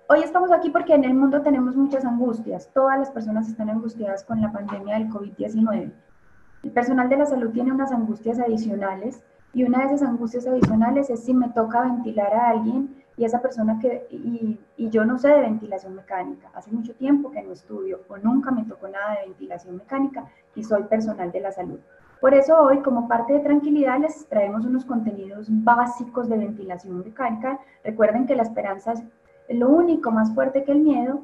Hoy estamos aquí porque en el mundo tenemos muchas angustias. Todas las personas están angustiadas con la pandemia del COVID-19. El personal de la salud tiene unas angustias adicionales y una de esas angustias adicionales es si me toca ventilar a alguien y esa persona y yo no sé de ventilación mecánica. Hace mucho tiempo que no estudio o nunca me tocó nada de ventilación mecánica y soy personal de la salud. Por eso hoy, como parte de Tranquilidad, les traemos unos contenidos básicos de ventilación mecánica. Recuerden que la esperanza es lo único más fuerte que el miedo.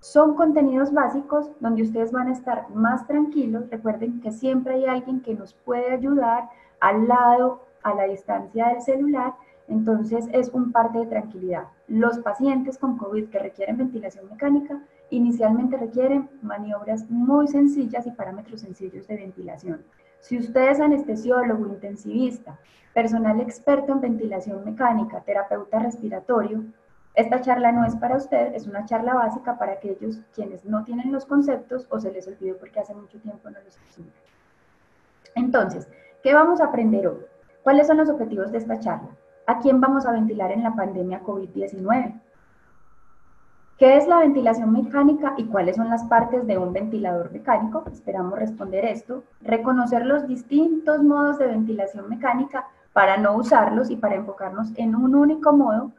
Son contenidos básicos donde ustedes van a estar más tranquilos. Recuerden que siempre hay alguien que nos puede ayudar al lado, a la distancia del celular. Entonces es un parte de tranquilidad. Los pacientes con COVID que requieren ventilación mecánica inicialmente requieren maniobras muy sencillas y parámetros sencillos de ventilación. Si usted es anestesiólogo, intensivista, personal experto en ventilación mecánica, terapeuta respiratorio, esta charla no es para usted, es una charla básica para aquellos quienes no tienen los conceptos o se les olvidó porque hace mucho tiempo no los estudian. Entonces, ¿qué vamos a aprender hoy? ¿Cuáles son los objetivos de esta charla? ¿A quién vamos a ventilar en la pandemia COVID-19? ¿Qué es la ventilación mecánica y cuáles son las partes de un ventilador mecánico? Esperamos responder esto. Reconocer los distintos modos de ventilación mecánica para no usarlos y para enfocarnos en un único modo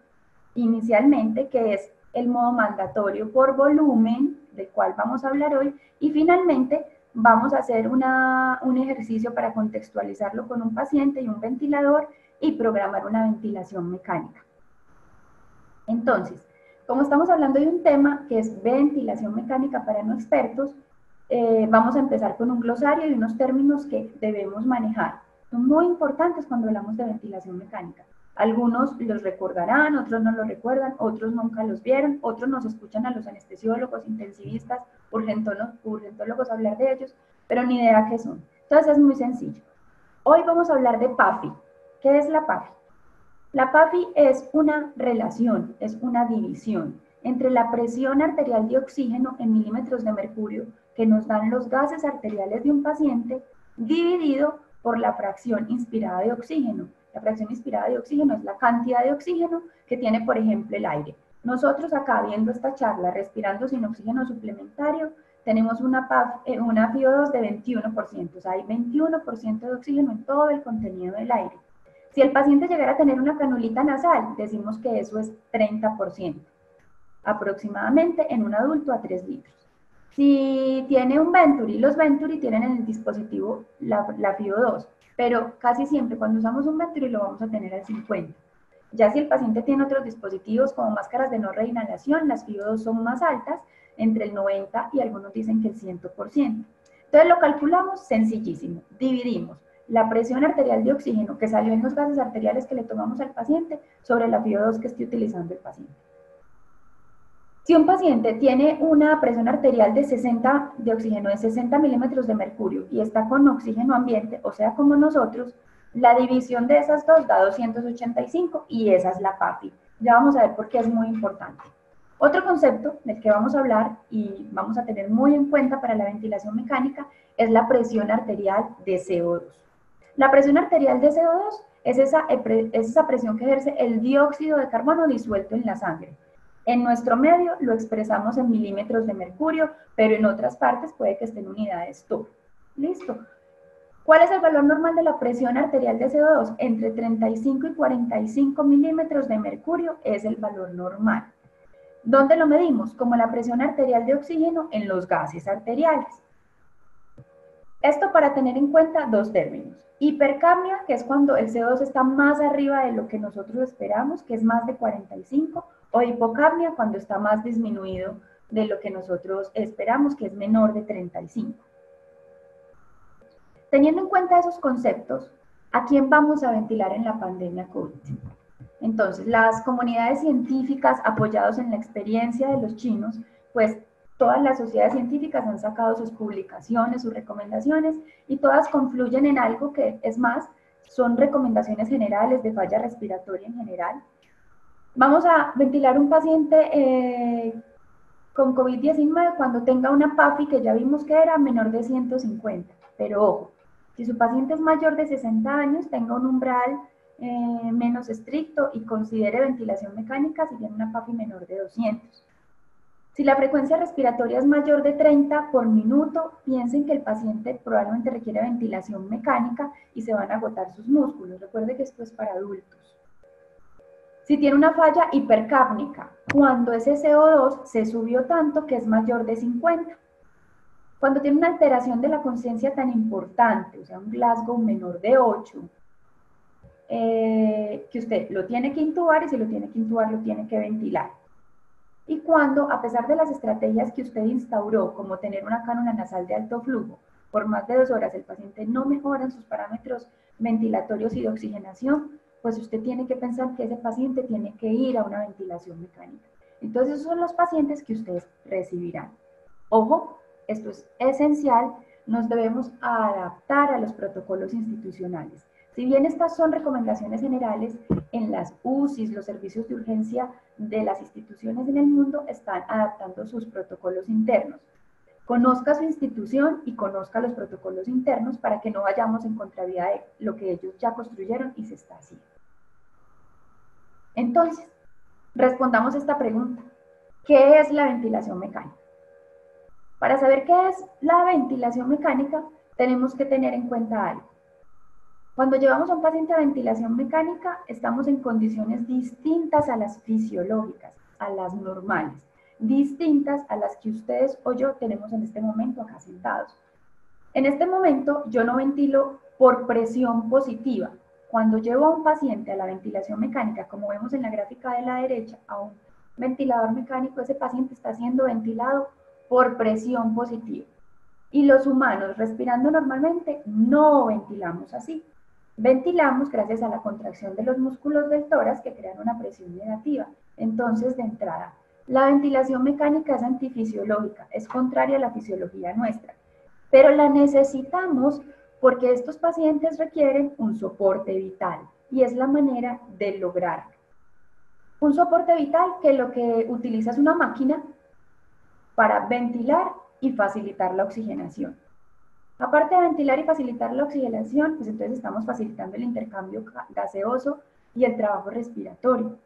inicialmente, que es el modo mandatorio por volumen, del cual vamos a hablar hoy, y finalmente vamos a hacer un ejercicio para contextualizarlo con un paciente y un ventilador y programar una ventilación mecánica. Entonces, como estamos hablando de un tema que es ventilación mecánica para no expertos, vamos a empezar con un glosario y unos términos que debemos manejar. Son muy importantes cuando hablamos de ventilación mecánica. Algunos los recordarán, otros no los recuerdan, otros nunca los vieron, otros nos escuchan a los anestesiólogos, intensivistas, urgentólogos hablar de ellos, pero ni idea qué son. Entonces es muy sencillo. Hoy vamos a hablar de PAFI. ¿Qué es la PAFI? La PAFI es una relación, es una división entre la presión arterial de oxígeno en milímetros de mercurio que nos dan los gases arteriales de un paciente dividido por la fracción inspirada de oxígeno. La fracción inspirada de oxígeno es la cantidad de oxígeno que tiene, por ejemplo, el aire. Nosotros acá viendo esta charla, respirando sin oxígeno suplementario, tenemos una FiO2 de 21%, o sea, hay 21% de oxígeno en todo el contenido del aire. Si el paciente llegara a tener una canulita nasal, decimos que eso es 30%, aproximadamente en un adulto a 3 litros. Si tiene un Venturi, los Venturi tienen en el dispositivo la FiO2, pero casi siempre cuando usamos un Venturi lo vamos a tener al 50. Ya si el paciente tiene otros dispositivos como máscaras de no reinhalación, las FiO2 son más altas, entre el 90 y algunos dicen que el 100%. Entonces lo calculamos sencillísimo, dividimos la presión arterial de oxígeno que salió en los gases arteriales que le tomamos al paciente sobre la FiO2 que esté utilizando el paciente. Si un paciente tiene una presión arterial de oxígeno de 60 milímetros de mercurio y está con oxígeno ambiente, o sea, como nosotros, la división de esas dos da 285 y esa es la PAFI. Ya vamos a ver por qué es muy importante. Otro concepto del que vamos a hablar y vamos a tener muy en cuenta para la ventilación mecánica es la presión arterial de CO2. La presión arterial de CO2 es esa presión que ejerce el dióxido de carbono disuelto en la sangre. En nuestro medio lo expresamos en milímetros de mercurio, pero en otras partes puede que esté en unidades TOP. ¿Listo? ¿Cuál es el valor normal de la presión arterial de CO2? Entre 35 y 45 milímetros de mercurio es el valor normal. ¿Dónde lo medimos? Como la presión arterial de oxígeno en los gases arteriales. Esto para tener en cuenta dos términos. Hipercapnia, que es cuando el CO2 está más arriba de lo que nosotros esperamos, que es más de 45, o hipocapnia, cuando está más disminuido de lo que nosotros esperamos, que es menor de 35. Teniendo en cuenta esos conceptos, ¿a quién vamos a ventilar en la pandemia COVID? Entonces, las comunidades científicas apoyados en la experiencia de los chinos, pues todas las sociedades científicas han sacado sus publicaciones, sus recomendaciones, y todas confluyen en algo que, es más, son recomendaciones generales de falla respiratoria en general. Vamos a ventilar un paciente con COVID-19 cuando tenga una PAFI que ya vimos que era menor de 150, pero ojo, si su paciente es mayor de 60 años, tenga un umbral menos estricto y considere ventilación mecánica si tiene una PAFI menor de 200. Si la frecuencia respiratoria es mayor de 30 por minuto, piensen que el paciente probablemente requiere ventilación mecánica y se van a agotar sus músculos. Recuerde que esto es para adultos. Si tiene una falla hipercápnica, cuando ese CO2 se subió tanto que es mayor de 50. Cuando tiene una alteración de la conciencia tan importante, o sea, un Glasgow menor de 8, que usted lo tiene que intubar y si lo tiene que intubar lo tiene que ventilar. Y cuando, a pesar de las estrategias que usted instauró, como tener una cánula nasal de alto flujo, por más de 2 horas el paciente no mejora en sus parámetros ventilatorios y de oxigenación, pues usted tiene que pensar que ese paciente tiene que ir a una ventilación mecánica. Entonces, esos son los pacientes que ustedes recibirán. Ojo, esto es esencial, nos debemos adaptar a los protocolos institucionales. Si bien estas son recomendaciones generales, en las UCIs, los servicios de urgencia de las instituciones en el mundo están adaptando sus protocolos internos. Conozca su institución y conozca los protocolos internos para que no vayamos en contravía de lo que ellos ya construyeron y se está haciendo. Entonces, respondamos esta pregunta. ¿Qué es la ventilación mecánica? Para saber qué es la ventilación mecánica, tenemos que tener en cuenta algo. Cuando llevamos a un paciente a ventilación mecánica, estamos en condiciones distintas a las fisiológicas, a las normales, distintas a las que ustedes o yo tenemos en este momento acá sentados. En este momento, yo no ventilo por presión positiva. Cuando llevo a un paciente a la ventilación mecánica, como vemos en la gráfica de la derecha, a un ventilador mecánico, ese paciente está siendo ventilado por presión positiva. Y los humanos, respirando normalmente, no ventilamos así. Ventilamos gracias a la contracción de los músculos del tórax que crean una presión negativa. Entonces, de entrada, la ventilación mecánica es antifisiológica, es contraria a la fisiología nuestra, pero la necesitamos porque estos pacientes requieren un soporte vital y es la manera de lograrlo. Un soporte vital que lo que utiliza es una máquina para ventilar y facilitar la oxigenación. Aparte de ventilar y facilitar la oxigenación, pues entonces estamos facilitando el intercambio gaseoso y el trabajo respiratorio.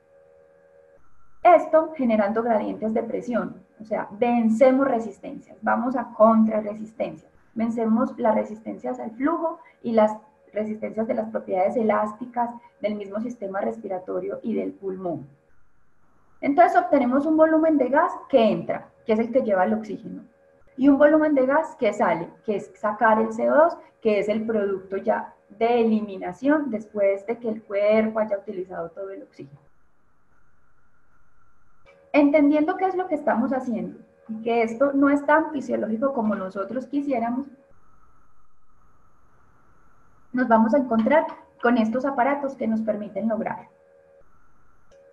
Esto generando gradientes de presión, o sea, vencemos resistencias, vamos a contrarresistencia, vencemos las resistencias al flujo y las resistencias de las propiedades elásticas del mismo sistema respiratorio y del pulmón. Entonces obtenemos un volumen de gas que entra, que es el que lleva el oxígeno, y un volumen de gas que sale, que es sacar el CO2, que es el producto ya de eliminación después de que el cuerpo haya utilizado todo el oxígeno. Entendiendo qué es lo que estamos haciendo y que esto no es tan fisiológico como nosotros quisiéramos, nos vamos a encontrar con estos aparatos que nos permiten lograrlo.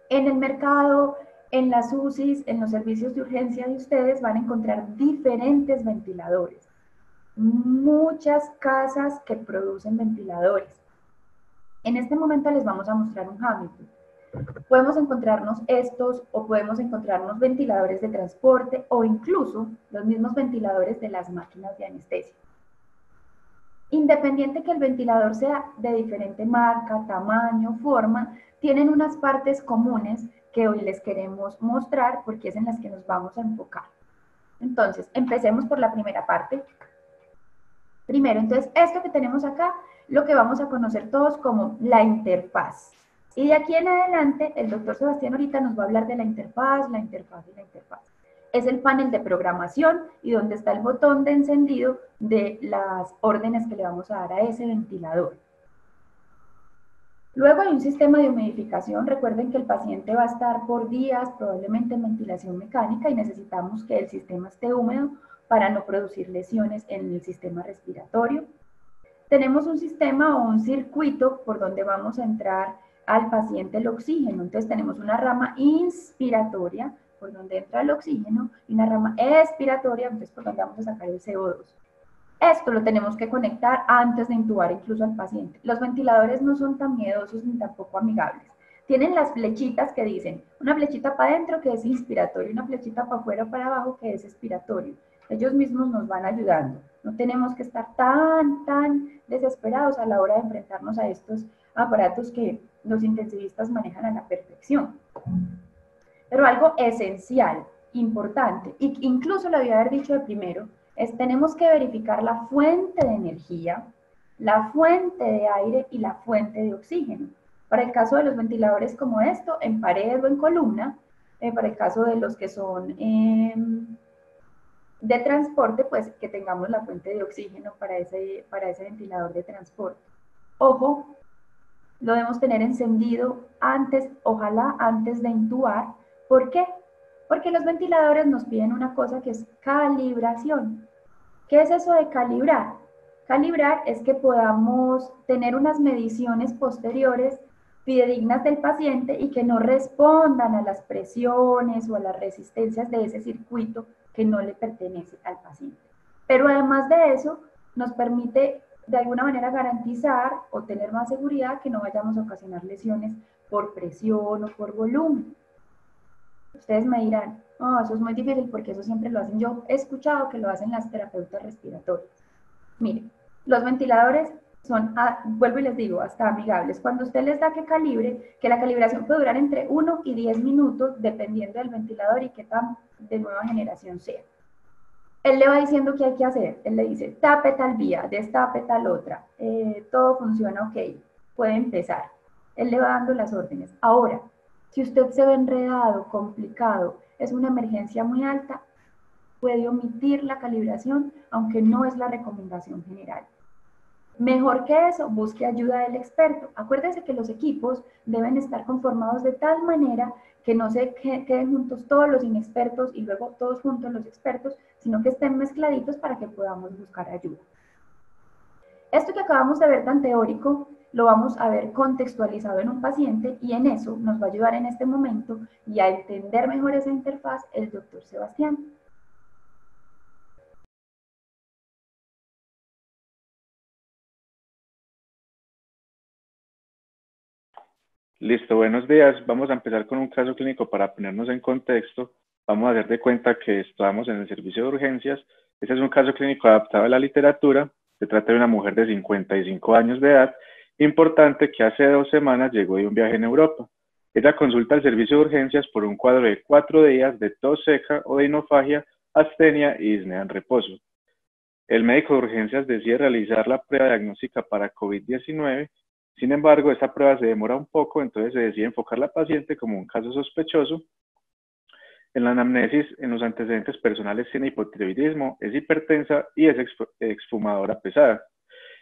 En el mercado, en las UCIs, en los servicios de urgencia de ustedes van a encontrar diferentes ventiladores. Muchas casas que producen ventiladores. En este momento les vamos a mostrar un Hamilton. Podemos encontrarnos estos o podemos encontrarnos ventiladores de transporte o incluso los mismos ventiladores de las máquinas de anestesia. Independiente que el ventilador sea de diferente marca, tamaño, forma, tienen unas partes comunes que hoy les queremos mostrar porque es en las que nos vamos a enfocar. Entonces, empecemos por la primera parte. Primero, entonces, esto que tenemos acá, lo que vamos a conocer todos como la interfaz. Y de aquí en adelante, el doctor Sebastián ahorita nos va a hablar de la interfaz y la interfaz. Es el panel de programación y donde está el botón de encendido de las órdenes que le vamos a dar a ese ventilador. Luego hay un sistema de humidificación. Recuerden que el paciente va a estar por días, probablemente en ventilación mecánica, y necesitamos que el sistema esté húmedo para no producir lesiones en el sistema respiratorio. Tenemos un sistema o un circuito por donde vamos a entrar al paciente el oxígeno. Entonces tenemos una rama inspiratoria, por donde entra el oxígeno, y una rama expiratoria, entonces por donde vamos a sacar el CO2. Esto lo tenemos que conectar antes de intubar incluso al paciente. Los ventiladores no son tan miedosos ni tampoco amigables. Tienen las flechitas que dicen, una flechita para adentro que es inspiratorio, una flechita para afuera o para abajo que es expiratorio. Ellos mismos nos van ayudando. No tenemos que estar tan desesperados a la hora de enfrentarnos a estos aparatos que los intensivistas manejan a la perfección. Pero algo esencial, importante, e incluso lo había haber dicho de primero, es tenemos que verificar la fuente de energía, la fuente de aire y la fuente de oxígeno. Para el caso de los ventiladores como esto, en pared o en columna, para el caso de los que son de transporte, pues que tengamos la fuente de oxígeno para ese ventilador de transporte. Ojo, lo debemos tener encendido antes, ojalá antes de intubar. ¿Por qué? Porque los ventiladores nos piden una cosa que es calibración. ¿Qué es eso de calibrar? Calibrar es que podamos tener unas mediciones posteriores fidedignas del paciente y que no respondan a las presiones o a las resistencias de ese circuito que no le pertenece al paciente. Pero además de eso, nos permite de alguna manera garantizar o tener más seguridad que no vayamos a ocasionar lesiones por presión o por volumen. Ustedes me dirán, oh, eso es muy difícil porque eso siempre lo hacen. Yo he escuchado que lo hacen las terapeutas respiratorias. Miren, los ventiladores son, vuelvo y les digo, hasta amigables. Cuando usted les da que calibre, que la calibración puede durar entre 1 y 10 minutos, dependiendo del ventilador y qué tan de nueva generación sea. Él le va diciendo qué hay que hacer. Él le dice, tape tal vía, destape tal otra. Todo funciona ok, puede empezar. Él le va dando las órdenes. Ahora, si usted se ve enredado, complicado, es una emergencia muy alta, puede omitir la calibración, aunque no es la recomendación general. Mejor que eso, busque ayuda del experto. Acuérdese que los equipos deben estar conformados de tal manera que no se queden juntos todos los inexpertos y luego todos juntos los expertos, sino que estén mezcladitos para que podamos buscar ayuda. Esto que acabamos de ver tan teórico, lo vamos a ver contextualizado en un paciente y en eso nos va a ayudar en este momento y a entender mejor esa interfaz el doctor Sebastián. Listo, buenos días. Vamos a empezar con un caso clínico para ponernos en contexto. Vamos a hacer de cuenta que estamos en el servicio de urgencias. Este es un caso clínico adaptado a la literatura. Se trata de una mujer de 55 años de edad, importante que hace 2 semanas llegó de un viaje en Europa. Ella consulta al servicio de urgencias por un cuadro de 4 días de tos seca o de hinofagia, astenia y disnea en reposo. El médico de urgencias decide realizar la prueba diagnóstica para COVID-19. Sin embargo, esta prueba se demora un poco, entonces se decide enfocar a la paciente como un caso sospechoso. En la anamnesis, en los antecedentes personales, tiene hipotiroidismo, es hipertensa y es exfumadora pesada.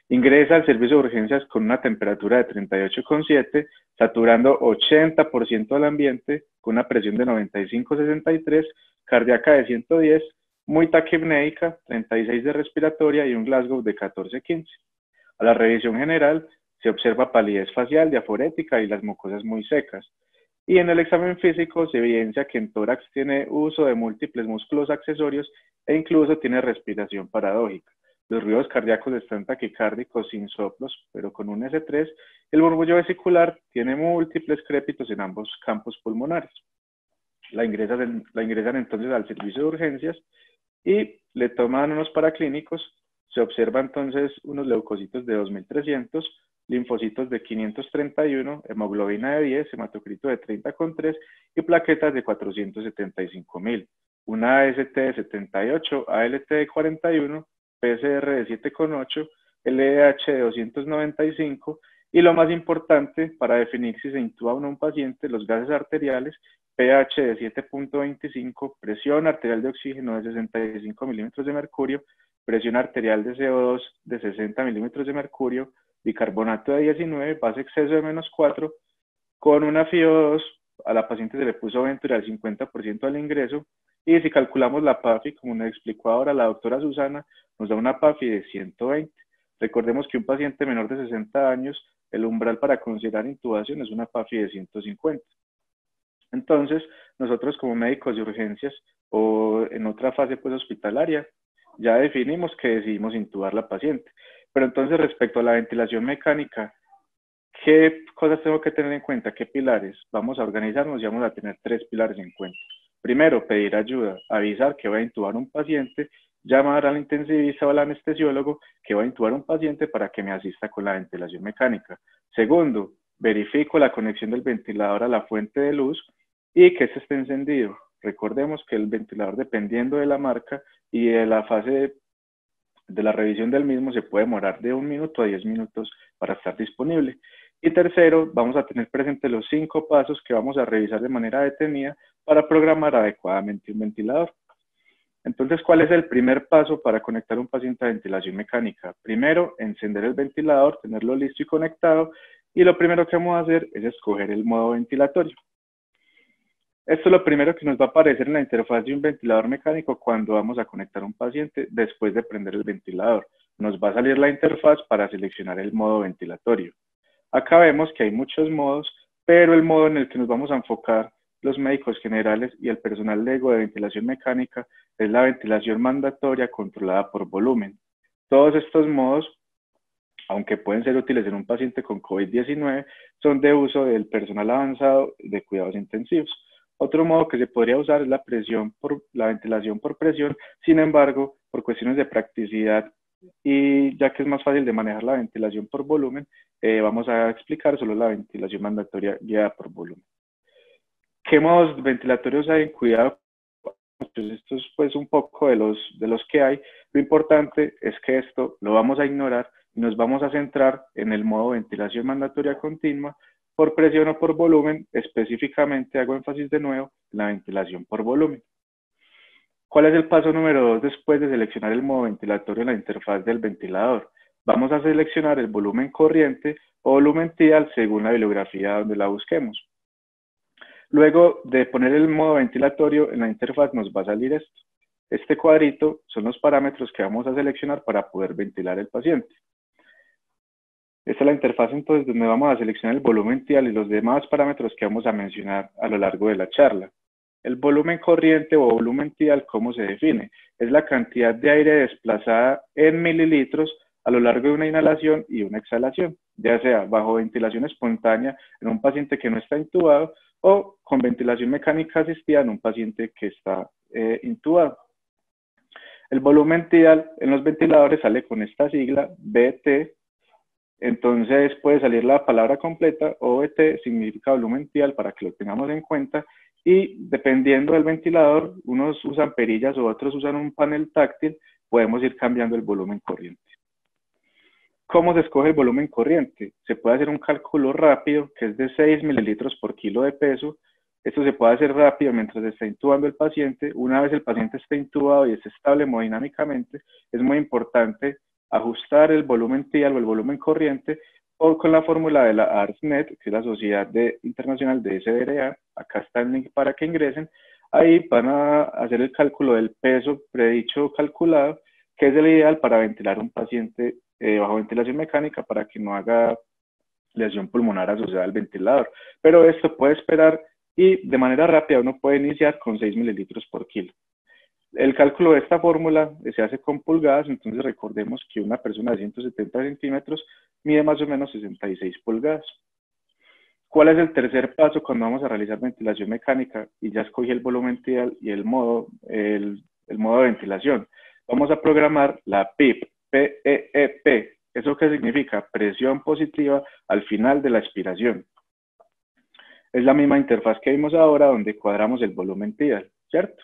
Ingresa al servicio de urgencias con una temperatura de 38,7, saturando 80% del ambiente, con una presión de 95,63, cardíaca de 110, muy taquipnéica, 36 de respiratoria y un Glasgow de 14,15. A la revisión general se observa palidez facial, diaforética y las mucosas muy secas. Y en el examen físico se evidencia que en tórax tiene uso de múltiples músculos accesorios e incluso tiene respiración paradójica. Los ruidos cardíacos están taquicárdicos sin soplos, pero con un S3. El murmullo vesicular tiene múltiples crépitos en ambos campos pulmonares. La ingresan entonces al servicio de urgencias y le toman unos paraclínicos. Se observa entonces unos leucocitos de 2.300, linfocitos de 531, hemoglobina de 10, hematocrito de 30,3 y plaquetas de 475.000. Una AST de 78, ALT de 41, PCR de 7,8, LDH de 295 y lo más importante para definir si se intuba o no un paciente, los gases arteriales, pH de 7,25, presión arterial de oxígeno de 65 milímetros de mercurio, presión arterial de CO2 de 60 milímetros de mercurio, bicarbonato de 19, base exceso de -4, con una FiO2 a la paciente se le puso Venturi al 50% al ingreso, y si calculamos la PAFI, como nos explicó ahora la doctora Susana, nos da una PAFI de 120. Recordemos que un paciente menor de 60 años, el umbral para considerar intubación es una PAFI de 150. Entonces, nosotros como médicos de urgencias o en otra fase pues hospitalaria, ya definimos que decidimos intubar la paciente. Pero entonces respecto a la ventilación mecánica, ¿qué cosas tengo que tener en cuenta? ¿Qué pilares? Vamos a organizarnos y vamos a tener 3 pilares en cuenta. Primero, pedir ayuda, avisar que voy a intubar un paciente llamar al intensivista o al anestesiólogo que va a intubar a un paciente para que me asista con la ventilación mecánica. Segundo, verifico la conexión del ventilador a la fuente de luz y que este esté encendido. Recordemos que el ventilador, dependiendo de la marca y de la fase de la revisión del mismo, se puede demorar de 1 minuto a 10 minutos para estar disponible. Y tercero, vamos a tener presentes los 5 pasos que vamos a revisar de manera detenida para programar adecuadamente un ventilador. Entonces, ¿cuál es el primer paso para conectar un paciente a ventilación mecánica? Primero, encender el ventilador, tenerlo listo y conectado, y lo primero que vamos a hacer es escoger el modo ventilatorio. Esto es lo primero que nos va a aparecer en la interfaz de un ventilador mecánico cuando vamos a conectar a un paciente después de prender el ventilador. Nos va a salir la interfaz para seleccionar el modo ventilatorio. Acá vemos que hay muchos modos, pero el modo en el que nos vamos a enfocar los médicos generales y el personal de ventilación mecánica es la ventilación mandatoria controlada por volumen. Todos estos modos, aunque pueden ser útiles en un paciente con COVID-19, son de uso del personal avanzado de cuidados intensivos. Otro modo que se podría usar es la ventilación por presión. Sin embargo, por cuestiones de practicidad y ya que es más fácil de manejar la ventilación por volumen, vamos a explicar solo la ventilación mandatoria guiada por volumen. ¿Qué modos ventilatorios hay en cuidado? Pues esto es pues un poco de los que hay. Lo importante es que esto lo vamos a ignorar y nos vamos a centrar en el modo ventilación mandatoria continua por presión o por volumen. Específicamente hago énfasis de nuevo en la ventilación por volumen. ¿Cuál es el paso número 2 después de seleccionar el modo ventilatorio en la interfaz del ventilador? Vamos a seleccionar el volumen corriente o volumen tidal según la bibliografía donde la busquemos. Luego de poner el modo ventilatorio en la interfaz nos va a salir esto. Este cuadrito son los parámetros que vamos a seleccionar para poder ventilar el paciente. Esta es la interfaz entonces donde vamos a seleccionar el volumen tidal y los demás parámetros que vamos a mencionar a lo largo de la charla. El volumen corriente o volumen tidal, ¿cómo se define? Es la cantidad de aire desplazada en mililitros a lo largo de una inhalación y una exhalación, ya sea bajo ventilación espontánea en un paciente que no está intubado o con ventilación mecánica asistida en un paciente que está intubado. El volumen tidal en los ventiladores sale con esta sigla, BT. Entonces puede salir la palabra completa, OVT significa volumen tidal para que lo tengamos en cuenta, y dependiendo del ventilador, unos usan perillas o otros usan un panel táctil, podemos ir cambiando el volumen corriente. ¿Cómo se escoge el volumen corriente? Se puede hacer un cálculo rápido que es de 6 mililitros por kilo de peso. Esto se puede hacer rápido mientras se está intubando el paciente. Una vez el paciente esté intubado y esté estable hemodinámicamente, es muy importante ajustar el volumen tidal o el volumen corriente o con la fórmula de la ARSNet, que es la Sociedad Internacional de SDRA. Acá está el link para que ingresen. Ahí van a hacer el cálculo del peso predicho calculado, que es el ideal para ventilar un paciente bajo ventilación mecánica para que no haga lesión pulmonar asociada al ventilador. Pero esto puede esperar y de manera rápida uno puede iniciar con 6 mililitros por kilo. El cálculo de esta fórmula se hace con pulgadas, entonces recordemos que una persona de 170 centímetros mide más o menos 66 pulgadas. ¿Cuál es el tercer paso cuando vamos a realizar ventilación mecánica? Y ya escogí el volumen tidal y el modo de ventilación. Vamos a programar la PEEP, PEEP. ¿Eso qué significa? Presión positiva al final de la expiración. Es la misma interfaz que vimos ahora donde cuadramos el volumen tidal, ¿cierto?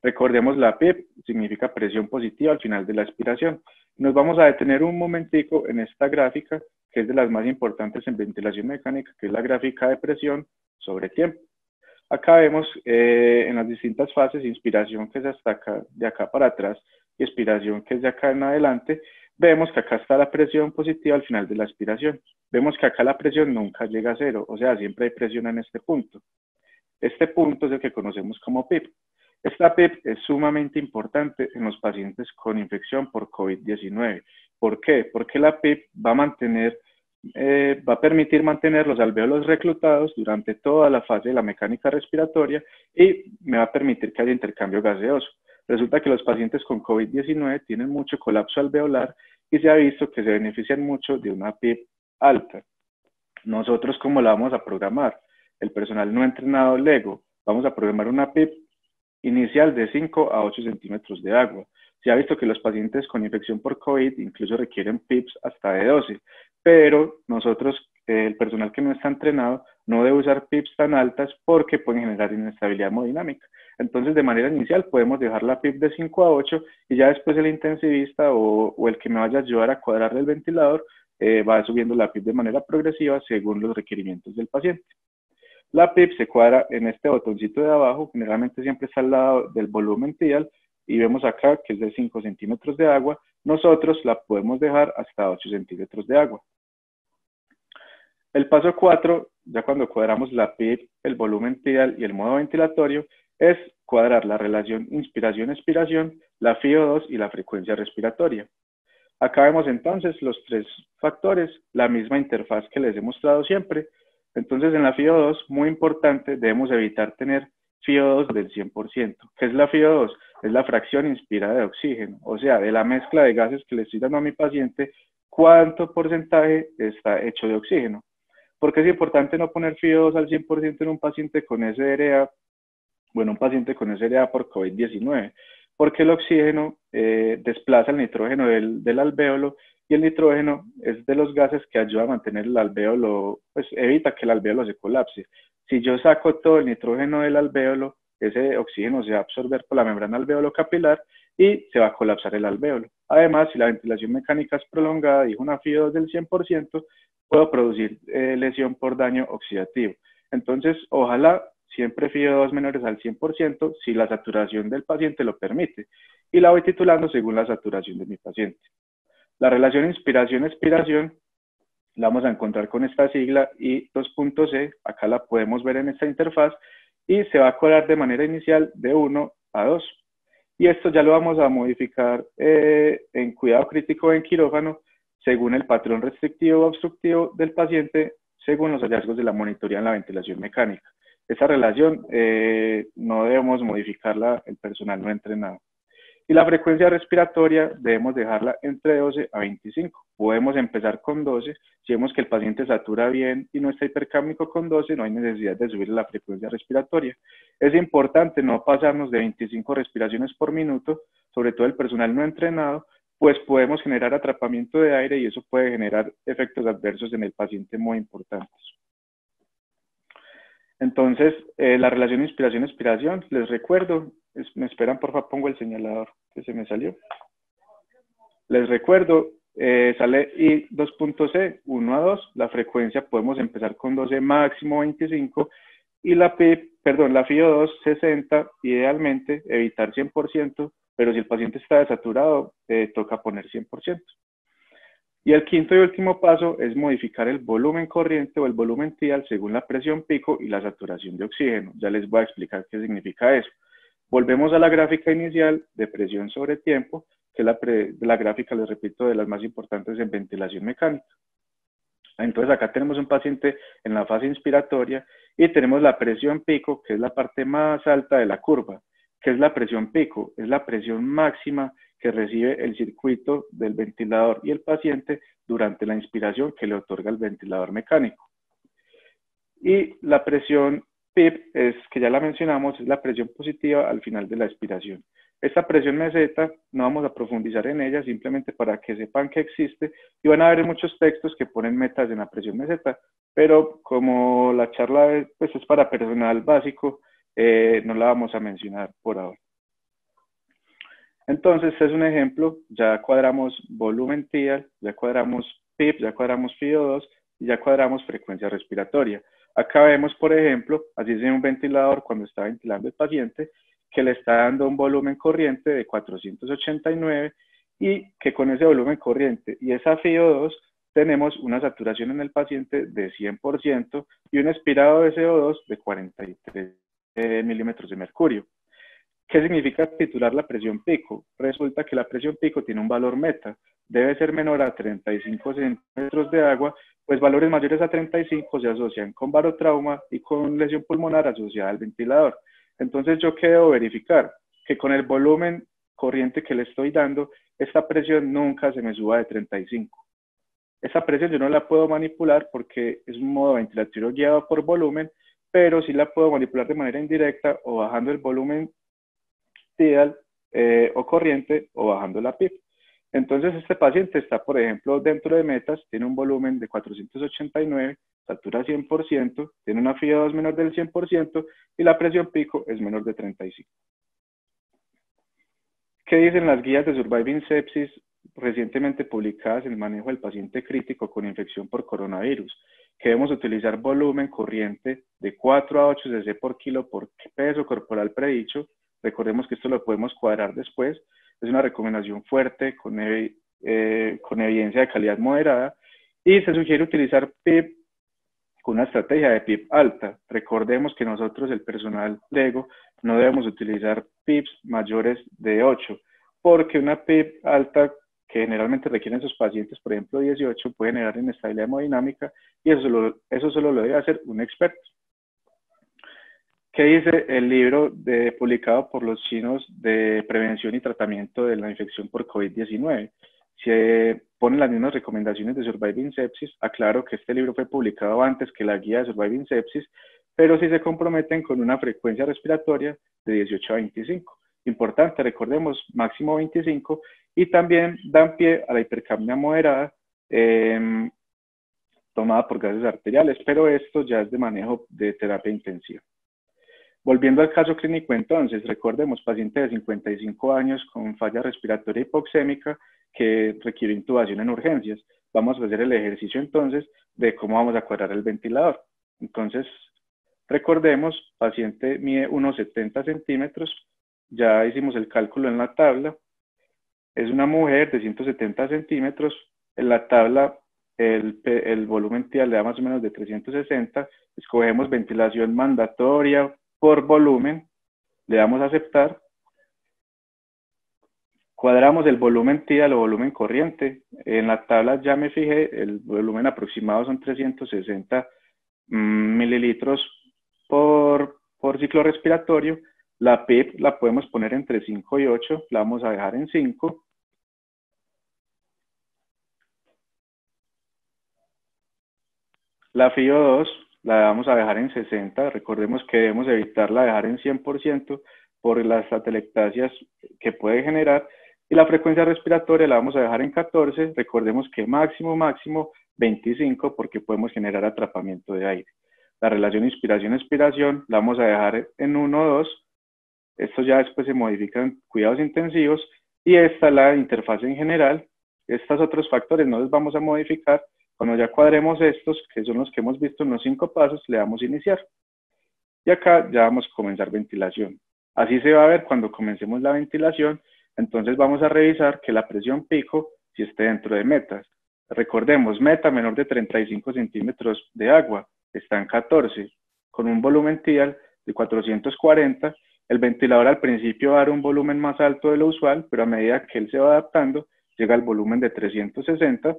Recordemos la PEEP, significa presión positiva al final de la expiración. Nos vamos a detener un momentico en esta gráfica, que es de las más importantes en ventilación mecánica, que es la gráfica de presión sobre tiempo. Acá vemos en las distintas fases, inspiración que es hasta acá, de acá para atrás, y expiración que es de acá en adelante. Vemos que acá está la presión positiva al final de la expiración. Vemos que acá la presión nunca llega a cero, o sea, siempre hay presión en este punto. Este punto es el que conocemos como PEEP. Esta PEEP es sumamente importante en los pacientes con infección por COVID-19. ¿Por qué? Porque la PEEP va a permitir mantener los alvéolos reclutados durante toda la fase de la mecánica respiratoria y me va a permitir que haya intercambio gaseoso. Resulta que los pacientes con COVID-19 tienen mucho colapso alveolar y se ha visto que se benefician mucho de una PEEP alta. Nosotros, ¿cómo la vamos a programar? El personal no entrenado LEGO, vamos a programar una PEEP inicial de 5 a 8 centímetros de agua. Se ha visto que los pacientes con infección por COVID incluso requieren PIPs hasta de 12, pero nosotros, el personal que no está entrenado, no debe usar PIPs tan altas porque pueden generar inestabilidad hemodinámica. Entonces, de manera inicial, podemos dejar la PIP de 5 a 8 y ya después el intensivista o el que me vaya a ayudar a cuadrarle el ventilador va subiendo la PIP de manera progresiva según los requerimientos del paciente. La PIP se cuadra en este botoncito de abajo, generalmente siempre está al lado del volumen tidial, y vemos acá que es de 5 centímetros de agua. Nosotros la podemos dejar hasta 8 centímetros de agua. El paso 4, ya cuando cuadramos la PIP, el volumen tidial y el modo ventilatorio, es cuadrar la relación inspiración-expiración, la FiO2 y la frecuencia respiratoria. Acá vemos entonces los tres factores, la misma interfaz que les he mostrado siempre. Entonces en la FiO2, muy importante, debemos evitar tener FiO2 del 100%. ¿Qué es la FiO2? Es la fracción inspirada de oxígeno, o sea, de la mezcla de gases que le estoy dando a mi paciente, ¿cuánto porcentaje está hecho de oxígeno? Porque es importante no poner FiO2 al 100% en un paciente con SRA, bueno, un paciente con SRA por COVID-19, porque el oxígeno desplaza el nitrógeno del alvéolo y el nitrógeno es de los gases que ayuda a mantener el alvéolo, pues evita que el alvéolo se colapse. Si yo saco todo el nitrógeno del alvéolo, ese oxígeno se va a absorber por la membrana alveolo-capilar y se va a colapsar el alvéolo. Además, si la ventilación mecánica es prolongada y una FiO2 del 100%, puedo producir lesión por daño oxidativo. Entonces, ojalá siempre FiO2 menores al 100% si la saturación del paciente lo permite, y la voy titulando según la saturación de mi paciente. La relación inspiración-expiración la vamos a encontrar con esta sigla I2.C, acá la podemos ver en esta interfaz, y se va a cuadrar de manera inicial de 1 a 2. Y esto ya lo vamos a modificar en cuidado crítico en quirófano, según el patrón restrictivo o obstructivo del paciente, según los hallazgos de la monitoría en la ventilación mecánica. Esa relación no debemos modificarla el personal no entrenado. Y la frecuencia respiratoria debemos dejarla entre 12 a 25. Podemos empezar con 12. Si vemos que el paciente satura bien y no está hipercámico con 12, no hay necesidad de subir la frecuencia respiratoria. Es importante no pasarnos de 25 respiraciones por minuto, sobre todo el personal no entrenado, pues podemos generar atrapamiento de aire y eso puede generar efectos adversos en el paciente muy importantes. Entonces, la relación inspiración-expiración, les recuerdo, me esperan, por favor, pongo el señalador que se me salió. Les recuerdo, sale I2.C, 1 a 2, la frecuencia podemos empezar con 12, máximo 25, y la FiO2 60, idealmente evitar 100%, pero si el paciente está desaturado, toca poner 100%. Y el quinto y último paso es modificar el volumen corriente o el volumen tidial según la presión pico y la saturación de oxígeno. Ya les voy a explicar qué significa eso. Volvemos a la gráfica inicial de presión sobre tiempo, que es la gráfica, les repito, de las más importantes en ventilación mecánica. Entonces acá tenemos un paciente en la fase inspiratoria y tenemos la presión pico, que es la parte más alta de la curva. ¿Qué es la presión pico? Es la presión máxima que recibe el circuito del ventilador y el paciente durante la inspiración que le otorga el ventilador mecánico. Y la presión PIP, que ya la mencionamos, es la presión positiva al final de la expiración. Esta presión meseta no vamos a profundizar en ella, simplemente para que sepan que existe, y van a ver muchos textos que ponen metas en la presión meseta, pero como la charla pues, es para personal básico, no la vamos a mencionar por ahora. Entonces, este es un ejemplo, ya cuadramos volumen tidial, ya cuadramos PIP, ya cuadramos FiO2 y ya cuadramos frecuencia respiratoria. Acá vemos, por ejemplo, así es en un ventilador cuando está ventilando el paciente, que le está dando un volumen corriente de 489 y que con ese volumen corriente y esa FiO2 tenemos una saturación en el paciente de 100% y un expirado de CO2 de 43 milímetros de mercurio. ¿Qué significa titular la presión pico? Resulta que la presión pico tiene un valor meta, debe ser menor a 35 centímetros de agua, pues valores mayores a 35 se asocian con barotrauma y con lesión pulmonar asociada al ventilador. Entonces, ¿yo qué debo verificar? Que con el volumen corriente que le estoy dando, esta presión nunca se me suba de 35. Esa presión yo no la puedo manipular porque es un modo ventilatorio guiado por volumen, pero sí la puedo manipular de manera indirecta o bajando el volumen tidial o corriente o bajando la PIB. Entonces este paciente está, por ejemplo, dentro de metas, tiene un volumen de 489, satura 100%, tiene una FIO2 menor del 100% y la presión pico es menor de 35. ¿Qué dicen las guías de Surviving Sepsis recientemente publicadas en el manejo del paciente crítico con infección por coronavirus? Que debemos utilizar volumen corriente de 4 a 8 cc por kilo por peso corporal predicho. Recordemos que esto lo podemos cuadrar después. Es una recomendación fuerte con evidencia de calidad moderada y se sugiere utilizar PIB con una estrategia de PIB alta. Recordemos que nosotros, el personal LEGO, no debemos utilizar PIBs mayores de 8, porque una PIB alta que generalmente requieren sus pacientes, por ejemplo 18, puede generar inestabilidad hemodinámica y eso solo lo debe hacer un experto. ¿Qué dice el libro publicado por los chinos de prevención y tratamiento de la infección por COVID-19? Se ponen las mismas recomendaciones de Surviving Sepsis. Aclaro que este libro fue publicado antes que la guía de Surviving Sepsis, pero sí se comprometen con una frecuencia respiratoria de 18 a 25. Importante, recordemos, máximo 25, y también dan pie a la hipercapnia moderada tomada por gases arteriales, pero esto ya es de manejo de terapia intensiva. Volviendo al caso clínico entonces, recordemos, paciente de 55 años con falla respiratoria hipoxémica que requiere intubación en urgencias. Vamos a hacer el ejercicio entonces de cómo vamos a cuadrar el ventilador. Entonces, recordemos, paciente mide unos 70 centímetros, ya hicimos el cálculo en la tabla, es una mujer de 170 centímetros, en la tabla el volumen TIA le da más o menos de 360, escogemos ventilación mandatoria por volumen, le damos a aceptar, cuadramos el volumen TIA al volumen corriente, en la tabla ya me fijé, el volumen aproximado son 360 mililitros por ciclo respiratorio, la PIB la podemos poner entre 5 y 8, la vamos a dejar en 5, la FIO2 la vamos a dejar en 60, recordemos que debemos evitarla dejar en 100% por las atelectasias que puede generar, y la frecuencia respiratoria la vamos a dejar en 14, recordemos que máximo 25 porque podemos generar atrapamiento de aire. La relación inspiración-expiración la vamos a dejar en 1 o 2, esto ya después se modifica en cuidados intensivos, y esta la interfaz en general, estos otros factores no los vamos a modificar. Cuando ya cuadremos estos, que son los que hemos visto en los 5 pasos, le damos iniciar. Y acá ya vamos a comenzar ventilación. Así se va a ver cuando comencemos la ventilación. Entonces vamos a revisar que la presión pico si esté dentro de metas. Recordemos, meta menor de 35 centímetros de agua, está en 14, con un volumen TIAL de 440. El ventilador al principio va a dar un volumen más alto de lo usual, pero a medida que él se va adaptando, llega al volumen de 360.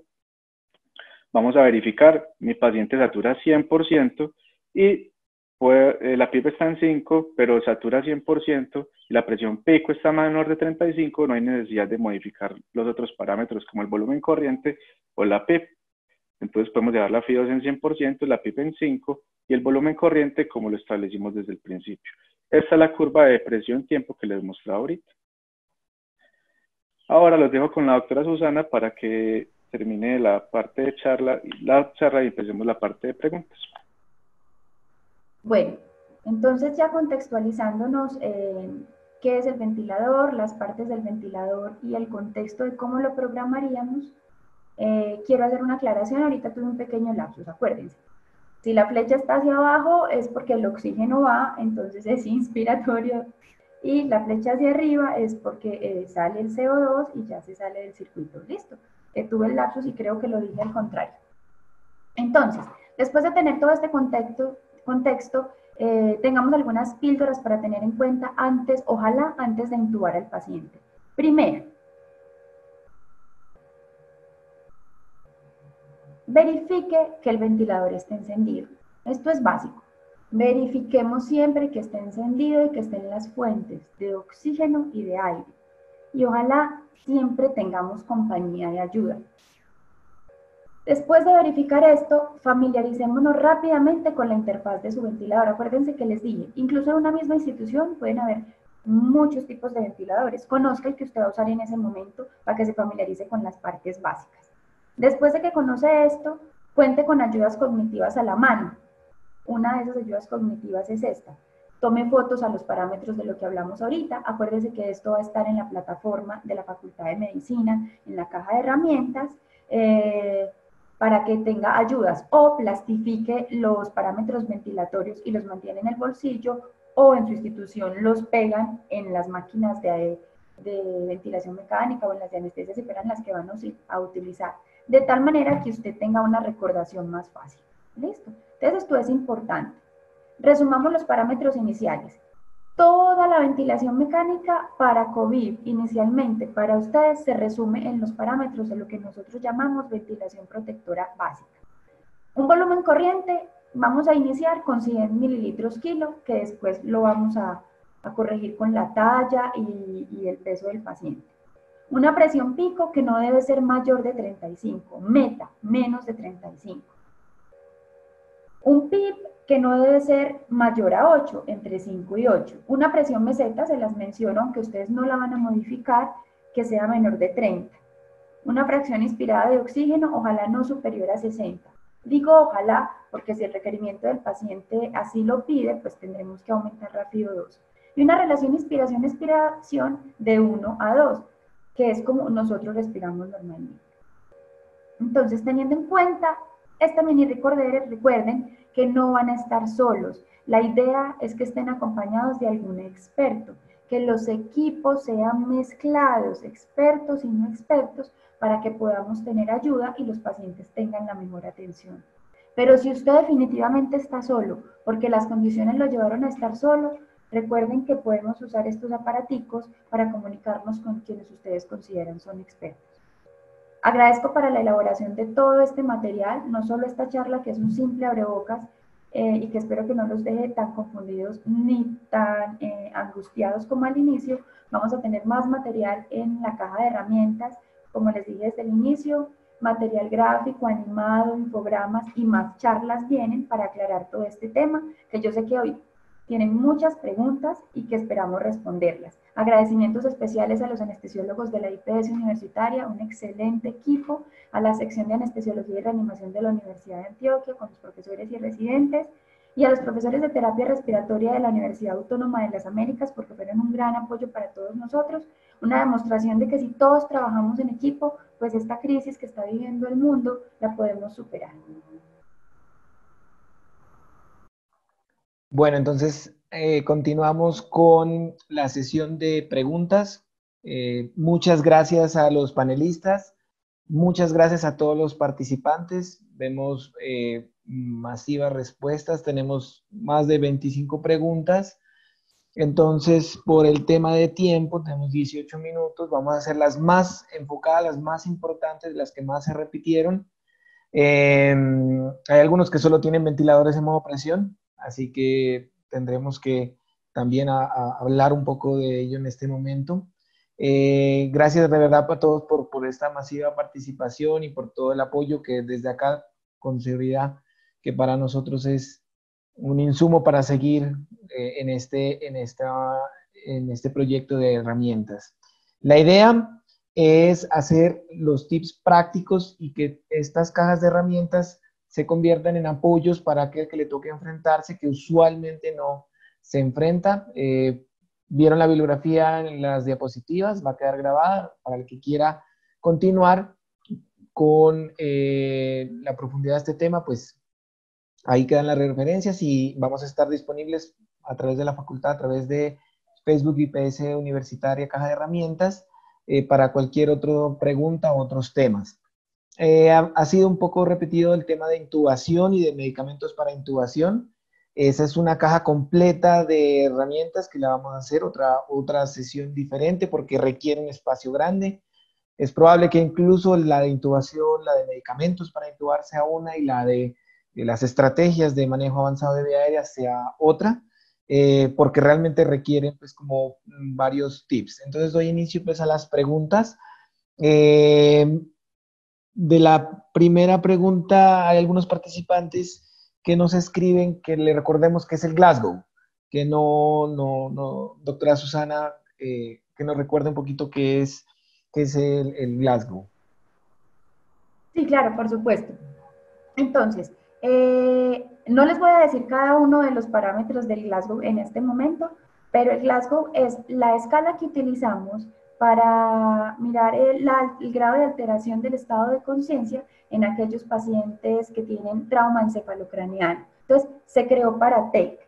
Vamos a verificar, mi paciente satura 100% y la PIB está en 5, pero satura 100% y la presión pico está menor de 35, no hay necesidad de modificar los otros parámetros como el volumen corriente o la PIB. Entonces podemos dejar la FIO2 en 100%, la PIB en 5 y el volumen corriente como lo establecimos desde el principio. Esta es la curva de presión-tiempo que les mostraba ahorita. Ahora los dejo con la doctora Susana para que termine la parte de charla y empecemos la parte de preguntas. Bueno, entonces ya contextualizándonos qué es el ventilador, las partes del ventilador y el contexto de cómo lo programaríamos, quiero hacer una aclaración. Ahorita tuve un pequeño lapsus, acuérdense. Si la flecha está hacia abajo es porque el oxígeno va, entonces es inspiratorio, y la flecha hacia arriba es porque sale el CO2 y ya se sale del circuito. Listo. Tuve el lapsus y creo que lo dije al contrario. Entonces, después de tener todo este contexto, tengamos algunas píldoras para tener en cuenta ojalá antes de intubar al paciente. Primero, verifique que el ventilador esté encendido. Esto es básico. Verifiquemos siempre que esté encendido y que estén las fuentes de oxígeno y de aire. Y ojalá siempre tengamos compañía de ayuda. Después de verificar esto, familiaricémonos rápidamente con la interfaz de su ventilador. Acuérdense que les dije, incluso en una misma institución pueden haber muchos tipos de ventiladores. Conozca el que usted va a usar en ese momento para que se familiarice con las partes básicas. Después de que conoce esto, cuente con ayudas cognitivas a la mano. Una de esas ayudas cognitivas es esta. Tome fotos a los parámetros de lo que hablamos ahorita. Acuérdese que esto va a estar en la plataforma de la Facultad de Medicina, en la caja de herramientas, para que tenga ayudas, o plastifique los parámetros ventilatorios y los mantiene en el bolsillo, o en su institución los pegan en las máquinas de ventilación mecánica o en las de anestesia si fueran las que van a utilizar, de tal manera que usted tenga una recordación más fácil. ¿Listo? Entonces esto es importante. Resumamos los parámetros iniciales. Toda la ventilación mecánica para COVID, inicialmente para ustedes, se resume en los parámetros de lo que nosotros llamamos ventilación protectora básica. Un volumen corriente, vamos a iniciar con 100 mililitros kilo, que después lo vamos a corregir con la talla y el peso del paciente. Una presión pico que no debe ser mayor de 35, meta, menos de 35. Un PIB que no debe ser mayor a 8, entre 5 y 8. Una presión meseta, se las menciono, aunque ustedes no la van a modificar, que sea menor de 30. Una fracción inspirada de oxígeno, ojalá no superior a 60. Digo ojalá, porque si el requerimiento del paciente así lo pide, pues tendremos que aumentar rápido 2. Y una relación inspiración-expiración de 1 a 2, que es como nosotros respiramos normalmente. Entonces, teniendo en cuenta esta mini recordera, recuerden que no van a estar solos. La idea es que estén acompañados de algún experto, que los equipos sean mezclados, expertos y no expertos, para que podamos tener ayuda y los pacientes tengan la mejor atención. Pero si usted definitivamente está solo, porque las condiciones lo llevaron a estar solo, recuerden que podemos usar estos aparaticos para comunicarnos con quienes ustedes consideran son expertos. Agradezco para la elaboración de todo este material, no solo esta charla que es un simple abrebocas y que espero que no los deje tan confundidos ni tan angustiados como al inicio. Vamos a tener más material en la caja de herramientas, como les dije desde el inicio, material gráfico, animado, infogramas y más charlas vienen para aclarar todo este tema, que yo sé que hoy tienen muchas preguntas y que esperamos responderlas. Agradecimientos especiales a los anestesiólogos de la IPS Universitaria, un excelente equipo, a la sección de anestesiología y reanimación de la Universidad de Antioquia, con los profesores y residentes, y a los profesores de terapia respiratoria de la Universidad Autónoma de las Américas, porque fueron un gran apoyo para todos nosotros, una demostración de que si todos trabajamos en equipo, pues esta crisis que está viviendo el mundo la podemos superar. Bueno, entonces continuamos con la sesión de preguntas. Muchas gracias a los panelistas, muchas gracias a todos los participantes. Vemos masivas respuestas, tenemos más de 25 preguntas. Entonces, por el tema de tiempo, tenemos 18 minutos, vamos a hacer las más enfocadas, las más importantes, las que más se repitieron. Hay algunos que solo tienen ventiladores en modo presión, así que tendremos que también hablar un poco de ello en este momento. Gracias de verdad a todos por esta masiva participación y por todo el apoyo que desde acá, con seguridad, que para nosotros es un insumo para seguir en este proyecto de herramientas. La idea es hacer los tips prácticos y que estas cajas de herramientas se conviertan en apoyos para aquel que le toque enfrentarse, que usualmente no se enfrenta. Vieron la bibliografía en las diapositivas, va a quedar grabada para el que quiera continuar con la profundidad de este tema, pues ahí quedan las referencias y vamos a estar disponibles a través de la facultad, a través de Facebook IPS Universitaria Caja de Herramientas, para cualquier otra pregunta o otros temas. Ha sido un poco repetido el tema de intubación y de medicamentos para intubación. Esa es una caja completa de herramientas que la vamos a hacer otra sesión diferente porque requiere un espacio grande. Es probable que incluso la de intubación, la de medicamentos para intubar sea una y la de las estrategias de manejo avanzado de vía aérea sea otra, porque realmente requieren pues como varios tips. Entonces doy inicio pues a las preguntas. De la primera pregunta hay algunos participantes que nos escriben que le recordemos que es el Glasgow. que doctora Susana, que nos recuerde un poquito qué es el Glasgow. Sí, claro, por supuesto. Entonces, no les voy a decir cada uno de los parámetros del Glasgow en este momento, pero el Glasgow es la escala que utilizamos para mirar el grado de alteración del estado de conciencia en aquellos pacientes que tienen trauma encefalocraneal. Entonces, se creó para TEC.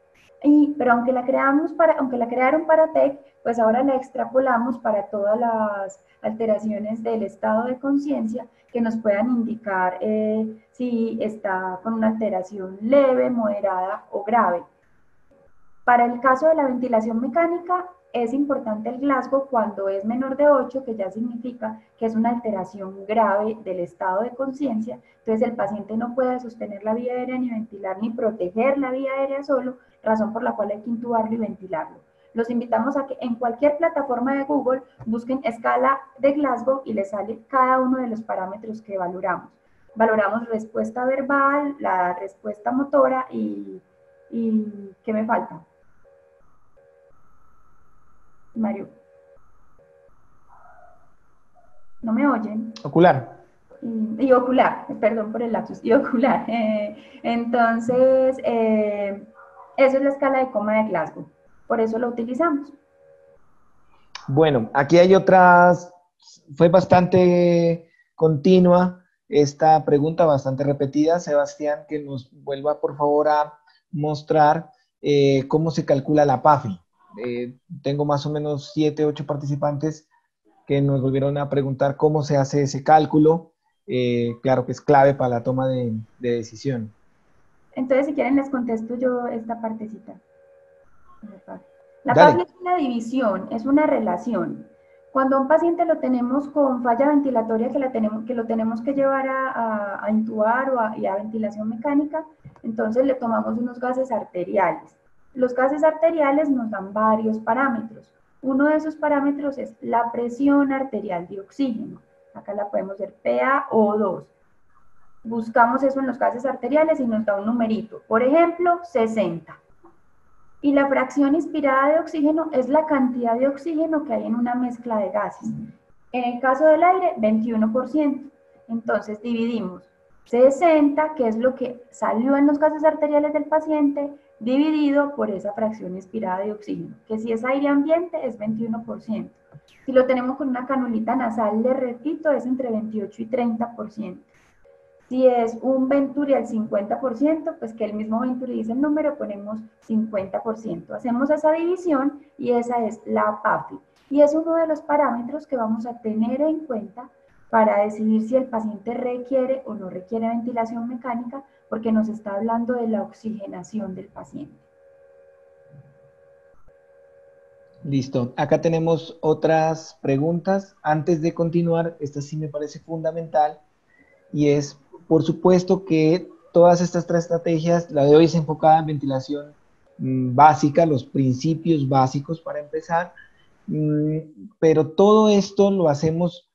Pero aunque la crearon para TEC, pues ahora la extrapolamos para todas las alteraciones del estado de conciencia que nos puedan indicar si está con una alteración leve, moderada o grave. Para el caso de la ventilación mecánica, es importante el Glasgow cuando es menor de 8, que ya significa que es una alteración grave del estado de conciencia. Entonces el paciente no puede sostener la vía aérea ni ventilar ni proteger la vía aérea solo, razón por la cual hay que intubarlo y ventilarlo. Los invitamos a que en cualquier plataforma de Google busquen escala de Glasgow y les sale cada uno de los parámetros que valoramos. Valoramos respuesta verbal, la respuesta motora y ¿qué me falta? Mario. ¿No me oyen? Ocular. Y ocular, perdón por el lapsus, y ocular. Entonces, eso es la escala de coma de Glasgow. Por eso lo utilizamos. Bueno, aquí hay otras, fue bastante continua esta pregunta, bastante repetida. Sebastián, que nos vuelva por favor a mostrar cómo se calcula la PAFI. Tengo más o menos 7, 8 participantes que nos volvieron a preguntar cómo se hace ese cálculo. Claro que es clave para la toma de decisión. Entonces, si quieren, les contesto yo esta partecita. La Dale. PAFI es una división, es una relación. Cuando a un paciente lo tenemos con falla ventilatoria que lo tenemos que llevar a intubar y a ventilación mecánica, entonces le tomamos unos gases arteriales. Los gases arteriales nos dan varios parámetros. Uno de esos parámetros es la presión arterial de oxígeno. Acá la podemos ver PaO2. Buscamos eso en los gases arteriales y nos da un numerito. Por ejemplo, 60. Y la fracción inspirada de oxígeno es la cantidad de oxígeno que hay en una mezcla de gases. En el caso del aire, 21%. Entonces dividimos 60, que es lo que salió en los gases arteriales del paciente, dividido por esa fracción inspirada de oxígeno, que si es aire ambiente es 21%. Si lo tenemos con una canulita nasal, le repito, es entre 28 y 30%. Si es un Venturi al 50%, pues que el mismo Venturi dice el número, ponemos 50%. Hacemos esa división y esa es la PAFI. Y es uno de los parámetros que vamos a tener en cuenta para decidir si el paciente requiere o no requiere ventilación mecánica, porque nos está hablando de la oxigenación del paciente. Listo. Acá tenemos otras preguntas. Antes de continuar, esta sí me parece fundamental y es, por supuesto que todas estas 3 estrategias, la de hoy es enfocada en ventilación básica, los principios básicos para empezar, pero todo esto lo hacemos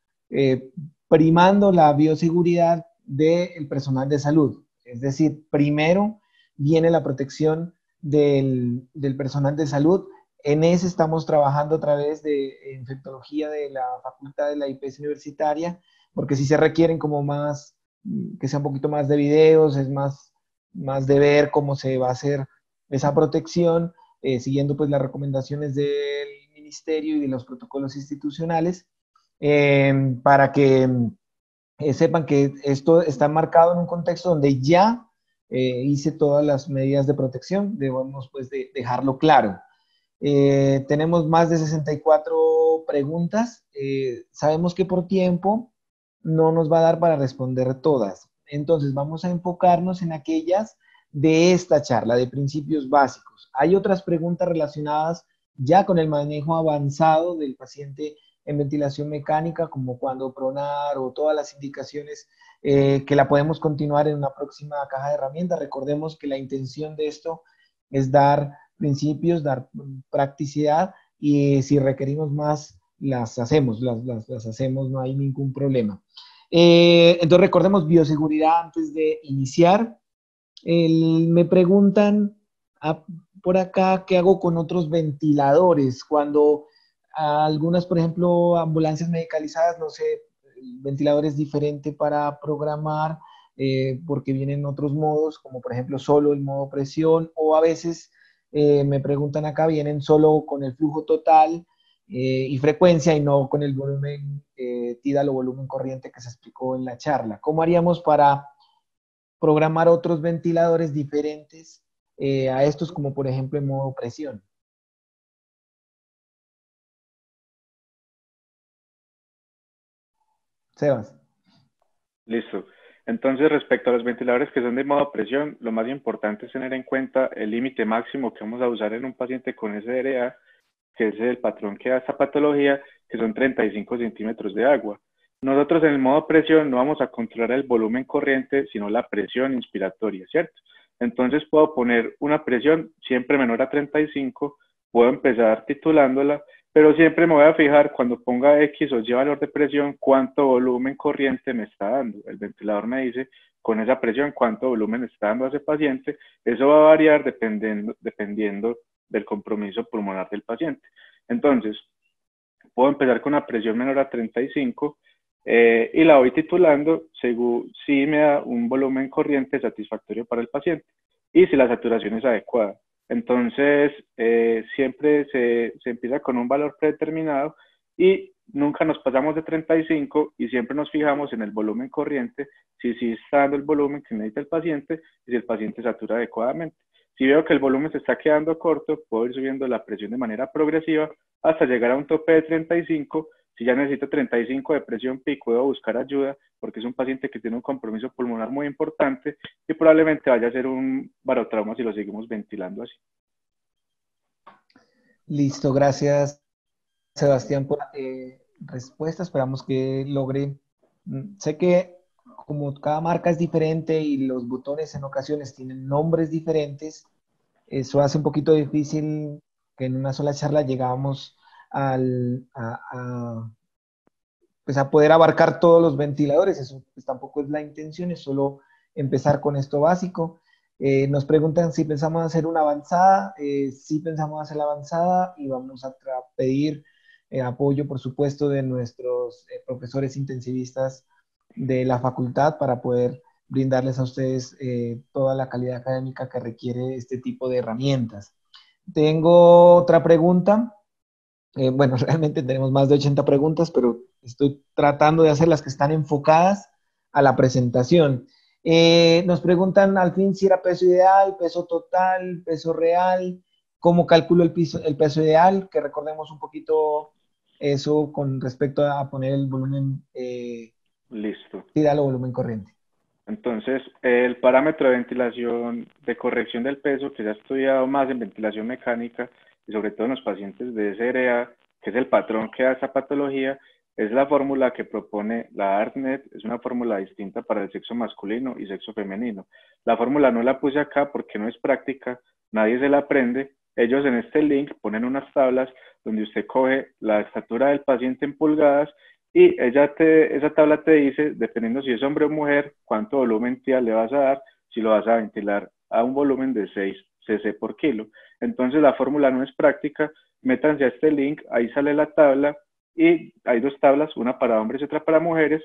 primando la bioseguridad del personal de salud. Es decir, primero viene la protección del personal de salud. En ese estamos trabajando a través de infectología de la facultad de la IPS universitaria, porque sí se requieren como más, que sea un poquito más de videos, es más de ver cómo se va a hacer esa protección, siguiendo pues las recomendaciones del ministerio y de los protocolos institucionales, para que sepan que esto está marcado en un contexto donde ya hice todas las medidas de protección, debemos pues dejarlo claro. Tenemos más de 64 preguntas. Sabemos que por tiempo no nos va a dar para responder todas. Entonces vamos a enfocarnos en aquellas de esta charla, de principios básicos. Hay otras preguntas relacionadas ya con el manejo avanzado del paciente en ventilación mecánica, como cuando pronar o todas las indicaciones que la podemos continuar en una próxima caja de herramientas. Recordemos que la intención de esto es dar principios, dar practicidad y si requerimos más, las hacemos, las hacemos, no hay ningún problema. Entonces recordemos bioseguridad antes de iniciar. Me preguntan por acá, ¿qué hago con otros ventiladores? Cuando algunas, por ejemplo, ambulancias medicalizadas, no sé, el ventilador es diferente para programar porque vienen otros modos, como por ejemplo solo el modo presión, o a veces me preguntan acá, vienen solo con el flujo total y frecuencia y no con el volumen tidal o volumen corriente que se explicó en la charla. ¿Cómo haríamos para programar otros ventiladores diferentes a estos, como por ejemplo en modo presión? Sebas. Listo. Entonces, respecto a los ventiladores que son de modo presión, lo más importante es tener en cuenta el límite máximo que vamos a usar en un paciente con SDRA, que es el patrón que da esta patología, que son 35 centímetros de agua. Nosotros en el modo presión no vamos a controlar el volumen corriente, sino la presión inspiratoria, ¿cierto? Entonces puedo poner una presión siempre menor a 35, puedo empezar titulándola, pero siempre me voy a fijar cuando ponga X o Y valor de presión, cuánto volumen corriente me está dando. El ventilador me dice con esa presión cuánto volumen está dando a ese paciente. Eso va a variar dependiendo del compromiso pulmonar del paciente. Entonces, puedo empezar con una presión menor a 35 y la voy titulando según si me da un volumen corriente satisfactorio para el paciente y si la saturación es adecuada. Entonces, siempre se empieza con un valor predeterminado y nunca nos pasamos de 35 y siempre nos fijamos en el volumen corriente, si está dando el volumen que necesita el paciente y si el paciente satura adecuadamente. Si veo que el volumen se está quedando corto, puedo ir subiendo la presión de manera progresiva hasta llegar a un tope de 35. Si ya necesito 35 de presión pico, debo buscar ayuda porque es un paciente que tiene un compromiso pulmonar muy importante y probablemente vaya a ser un barotrauma si lo seguimos ventilando así. Listo, gracias Sebastián por respuesta. Esperamos que logre. Sé que como cada marca es diferente y los botones en ocasiones tienen nombres diferentes, eso hace un poquito difícil que en una sola charla llegamos pues a poder abarcar todos los ventiladores. Eso pues, tampoco es la intención, es solo empezar con esto básico. Nos preguntan si pensamos hacer una avanzada. Sí pensamos hacer la avanzada y vamos a pedir apoyo, por supuesto, de nuestros profesores intensivistas de la facultad para poder brindarles a ustedes toda la calidad académica que requiere este tipo de herramientas. Tengo otra pregunta. Bueno, realmente tenemos más de 80 preguntas, pero estoy tratando de hacer las que están enfocadas a la presentación. Nos preguntan al fin si era peso ideal, peso total, peso real, cómo calculo el peso ideal, que recordemos un poquito eso con respecto a poner el volumen Listo. tidal o volumen corriente. Entonces, el parámetro de ventilación de corrección del peso, que se ha estudiado más en ventilación mecánica y sobre todo en los pacientes de SRA, que es el patrón que da esta patología, es la fórmula que propone la ARTNET. Es una fórmula distinta para el sexo masculino y sexo femenino. La fórmula no la puse acá porque no es práctica, nadie se la aprende. Ellos en este link ponen unas tablas donde usted coge la estatura del paciente en pulgadas y esa tabla te dice, dependiendo si es hombre o mujer, cuánto volumen tidal le vas a dar, si lo vas a ventilar a un volumen de 6 cc por kilo. Entonces la fórmula no es práctica, métanse a este link, ahí sale la tabla y hay dos tablas, una para hombres y otra para mujeres,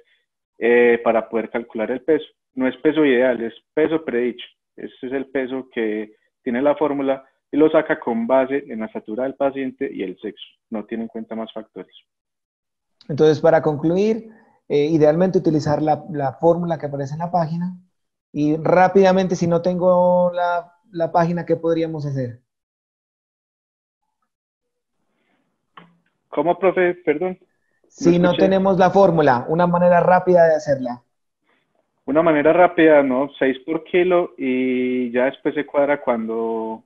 para poder calcular el peso. No es peso ideal, es peso predicho. Este es el peso que tiene la fórmula y lo saca con base en la estatura del paciente y el sexo. No tiene en cuenta más factores. Entonces, para concluir, idealmente utilizar la fórmula que aparece en la página y rápidamente, si no tengo la página, ¿qué podríamos hacer? ¿Cómo, profe? Perdón. Si no tenemos la fórmula, una manera rápida de hacerla. Una manera rápida, ¿no? 6 por kilo y ya después se cuadra cuando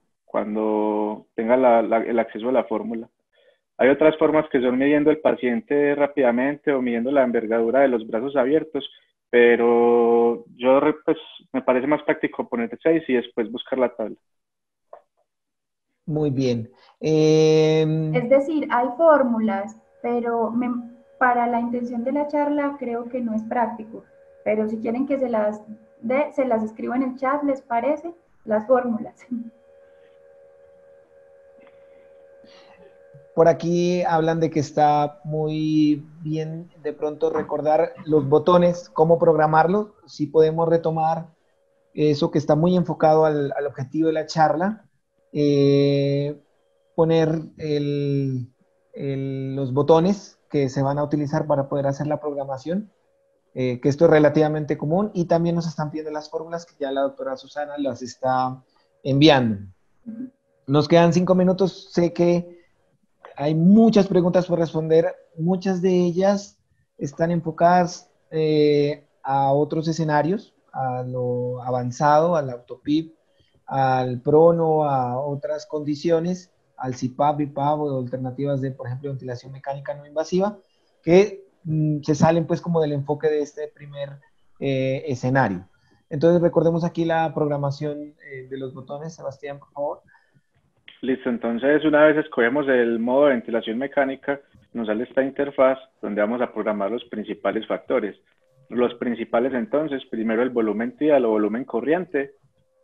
tenga el acceso a la fórmula. Hay otras formas que son midiendo el paciente rápidamente o midiendo la envergadura de los brazos abiertos, pero yo pues, me parece más práctico poner 6 y después buscar la tabla. Muy bien. Es decir, hay fórmulas, pero para la intención de la charla creo que no es práctico. Pero si quieren que se las escribo en el chat, ¿les parece? Las fórmulas. Por aquí hablan de que está muy bien de pronto recordar los botones, cómo programarlos. Si podemos retomar eso que está muy enfocado al objetivo de la charla, eh, poner los botones que se van a utilizar para poder hacer la programación, que esto es relativamente común, y también nos están pidiendo las fórmulas que ya la doctora Susana las está enviando. Nos quedan 5 minutos, sé que hay muchas preguntas por responder, muchas de ellas están enfocadas a otros escenarios, a lo avanzado, al AutoPIP, al PRONO, a otras condiciones, al CIPAP, BIPAP o alternativas de, por ejemplo, ventilación mecánica no invasiva, que se salen pues como del enfoque de este primer escenario. Entonces recordemos aquí la programación de los botones, Sebastián, por favor. Listo, entonces una vez escogemos el modo de ventilación mecánica, nos sale esta interfaz donde vamos a programar los principales factores. Los principales entonces, primero el volumen tidal o volumen corriente,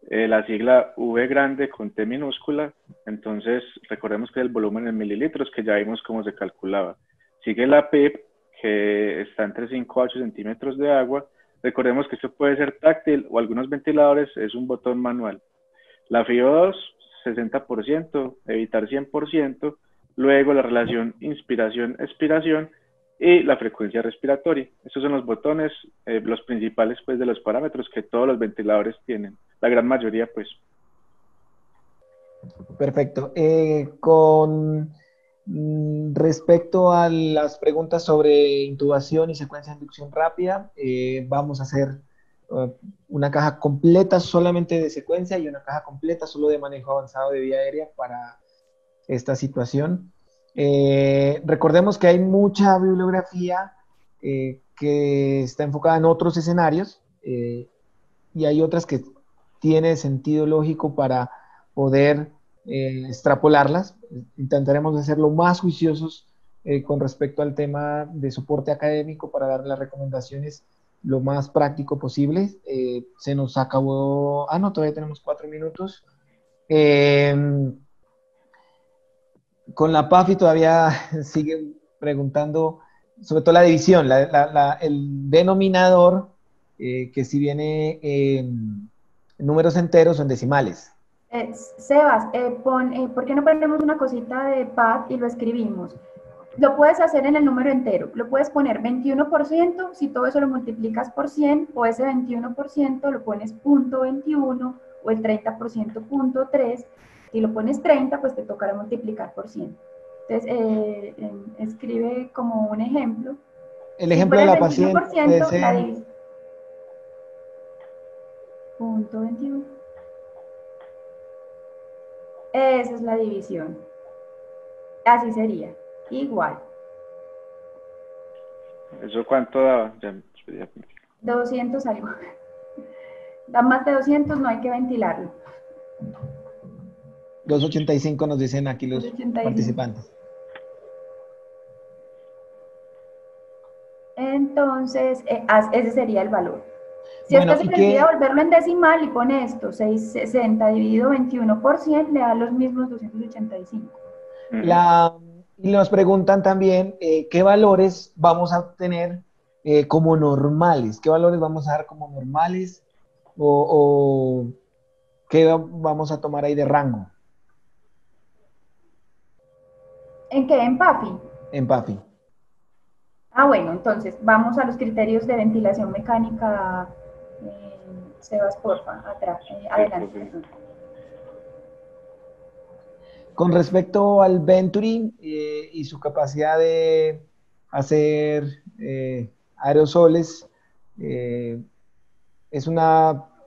la sigla V grande con T minúscula, entonces recordemos que es el volumen en mililitros, que ya vimos cómo se calculaba. Sigue la PIP, que está entre 5 a 8 centímetros de agua. Recordemos que esto puede ser táctil o algunos ventiladores es un botón manual. La FIO2, 60%, evitar 100%, luego la relación inspiración-expiración y la frecuencia respiratoria. Estos son los botones, los principales pues de los parámetros que todos los ventiladores tienen, la gran mayoría pues. Perfecto. Con respecto a las preguntas sobre intubación y secuencia de inducción rápida, vamos a hacer una caja completa solamente de secuencia y una caja completa solo de manejo avanzado de vía aérea para esta situación. Recordemos que hay mucha bibliografía que está enfocada en otros escenarios y hay otras que tiene sentido lógico para poder extrapolarlas. Intentaremos ser lo más juiciosos con respecto al tema de soporte académico para dar las recomendaciones lo más práctico posible. Se nos acabó, no, todavía tenemos 4 minutos. Con la PAFI todavía sigue preguntando sobre todo la división, el denominador, que si viene en números enteros o en decimales. Sebas, ¿por qué no ponemos una cosita de pad y lo escribimos? Lo puedes hacer en el número entero, lo puedes poner 21%, si todo eso lo multiplicas por 100, o ese 21% lo pones .21, o el 30% .3, si lo pones 30, pues te tocará multiplicar por 100. Entonces, escribe como un ejemplo. El ejemplo de la paciente puede ser... la división. .21. Esa es la división. Así sería. Igual. ¿Eso cuánto daba? 200 algo. Da más de 200, no hay que ventilarlo. 285 nos dicen aquí los 285. participantes. Entonces, ese sería el valor. Si bueno, usted se le olvida volverlo en decimal y pone esto, 660 dividido 21 por 100, le da los mismos 285. Y nos preguntan también qué valores vamos a obtener como normales, qué valores vamos a dar como normales o qué vamos a tomar ahí de rango. ¿En qué? ¿En PAFI? En PAFI. Bueno, entonces vamos a los criterios de ventilación mecánica. Sebas, porfa, atrás, adelante. Con respecto al Venturi y su capacidad de hacer aerosoles, es un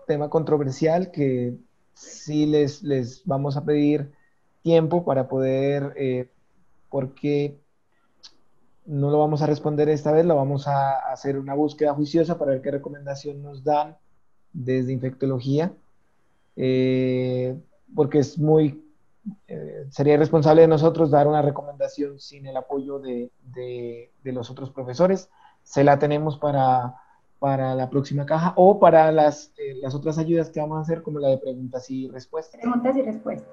tema controversial que sí les vamos a pedir tiempo para poder, porque no lo vamos a responder esta vez, lo vamos a hacer una búsqueda juiciosa para ver qué recomendación nos dan desde infectología, porque es sería irresponsable de nosotros dar una recomendación sin el apoyo de los otros profesores. Se la tenemos para la próxima caja o para las otras ayudas que vamos a hacer, como la de preguntas y respuestas. Preguntas y respuestas.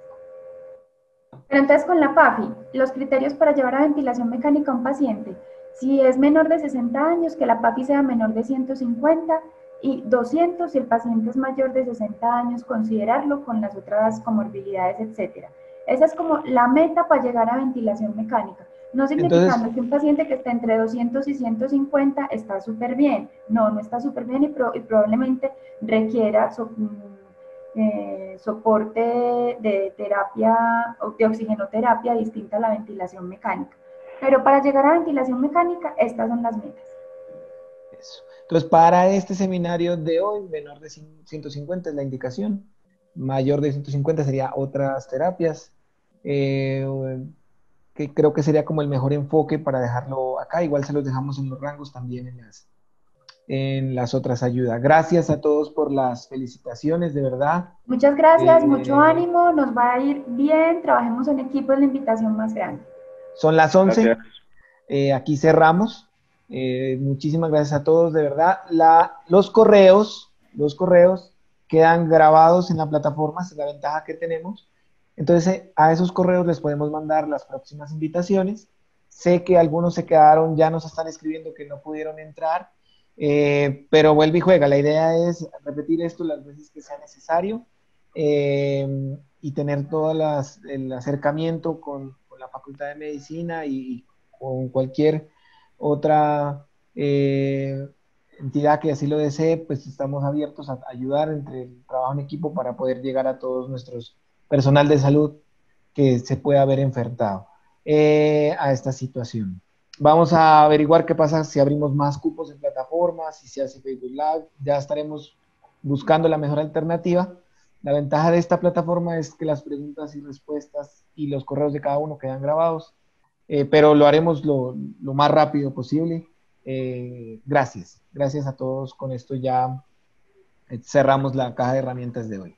Pero entonces con la PAFI, los criterios para llevar a ventilación mecánica a un paciente, si es menor de 60 años, que la PAFI sea menor de 150 y 200 si el paciente es mayor de 60 años, considerarlo con las otras comorbilidades, etcétera. Esa es como la meta para llegar a ventilación mecánica. No Entonces, significando que un paciente que esté entre 200 y 150 está súper bien. No, no está súper bien y probablemente requiera soporte de terapia, de oxigenoterapia distinta a la ventilación mecánica. Pero para llegar a ventilación mecánica, estas son las metas. eso. Entonces, para este seminario de hoy, menor de 150 es la indicación, mayor de 150 sería otras terapias, que creo que sería como el mejor enfoque para dejarlo acá. Igual se los dejamos en los rangos también en las otras ayudas. Gracias a todos por las felicitaciones, de verdad. Muchas gracias, mucho ánimo, nos va a ir bien, trabajemos en equipo, es la invitación más grande. Son las 11, Gracias. aquí cerramos. Muchísimas gracias a todos, de verdad. Los correos quedan grabados en la plataforma, esa es la ventaja que tenemos. Entonces, a esos correos les podemos mandar las próximas invitaciones. Sé que algunos se quedaron, ya nos están escribiendo que no pudieron entrar, pero vuelve y juega. La idea es repetir esto las veces que sea necesario, y tener todo el acercamiento con la Facultad de Medicina y con cualquier otra entidad que así lo desee, pues estamos abiertos a ayudar entre el trabajo en equipo para poder llegar a todos nuestros personal de salud que se pueda haber enfrentado a esta situación. Vamos a averiguar qué pasa si abrimos más cupos en plataformas, si se hace Facebook Live, ya estaremos buscando la mejor alternativa. La ventaja de esta plataforma es que las preguntas y respuestas y los correos de cada uno quedan grabados, pero lo haremos lo más rápido posible. Gracias a todos. Con esto ya cerramos la caja de herramientas de hoy.